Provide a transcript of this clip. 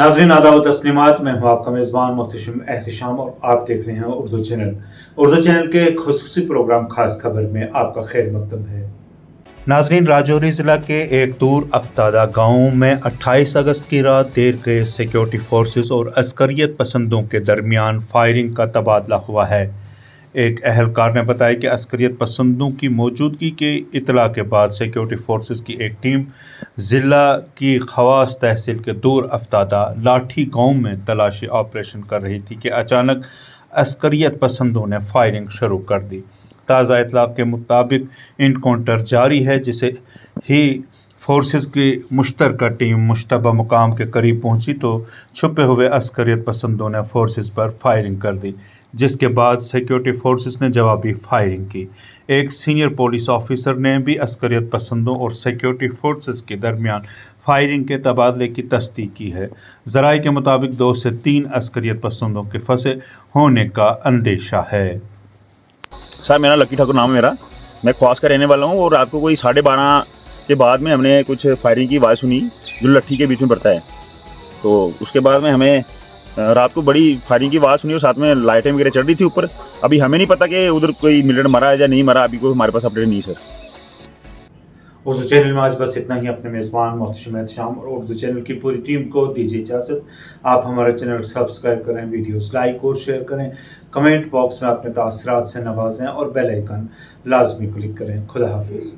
नाज़रीन आदाब तस्लीमात, मैं हूँ आपका मेज़बान मोहतरम एहतिशाम और आप देख रहे हैं उर्दू चैनल। उर्दू चैनल के खुसूसी प्रोग्राम खास खबर में आपका खैर मकदम है। नाज़रीन, राजौरी ज़िला के एक दूर अफ्तादा गाँव में 28 अगस्त की रात देर गए सिक्योरिटी फोर्सेस और अस्करियत पसंदों के दरमियान फायरिंग का तबादला हुआ है। एक अहलकार ने बताया कि अस्करियत पसंदों की मौजूदगी के इतला के बाद सिक्योरिटी फोर्सेस की एक टीम ज़िला की खवास तहसील के दूर अफ्तादा लाठी गांव में तलाशी ऑपरेशन कर रही थी कि अचानक अस्करियत पसंदों ने फायरिंग शुरू कर दी। ताज़ा इतलाक़ के मुताबिक इनकाउंटर जारी है, जिसे ही फोर्सेस की मुश्तरका टीम मुश्तबा मुकाम के करीब पहुंची तो छुपे हुए अस्करियत पसंदों ने फोर्सेस पर फायरिंग कर दी, जिसके बाद सिक्योरिटी फोर्सेस ने जवाबी फायरिंग की। एक सीनियर पुलिस ऑफिसर ने भी अस्करियत पसंदों और सिक्योरिटी फोर्सेस के दरमियान फायरिंग के तबादले की तस्दीक की है। ज़राए के मुताबिक 2 से 3 अस्करियत पसंदों के फंसे होने का अंदेशा है। सर, मेरा लकी ठाकुर नाम है मेरा। मैं ख्वास का रहने वाला हूँ और रात को कोई 12:30 के बाद में हमने कुछ फायरिंग की आवाज़ सुनी जो लट्ठी के बीच में पड़ता है। तो उसके बाद में हमें रात को बड़ी फायरिंग की आवाज़ सुनी और साथ में लाइटें वगैरह चढ़ रही थी ऊपर। अभी हमें नहीं पता कि उधर कोई मिलिटेंट मरा है या नहीं मरा, अभी कोई हमारे पास अपडेट नहीं सर। उर्दू चैनल में आज बस इतना ही। अपने मेज़बान मोहतरम एहतिशाम और उर्दू चैनल की पूरी टीम को दीजिए इजाज़त। आप हमारा चैनल सब्सक्राइब करें, वीडियोस लाइक और शेयर करें, कमेंट बॉक्स में अपने तासरात से नवाजें और बेल आइकन लाजमी क्लिक करें। खुदा हाफिज़।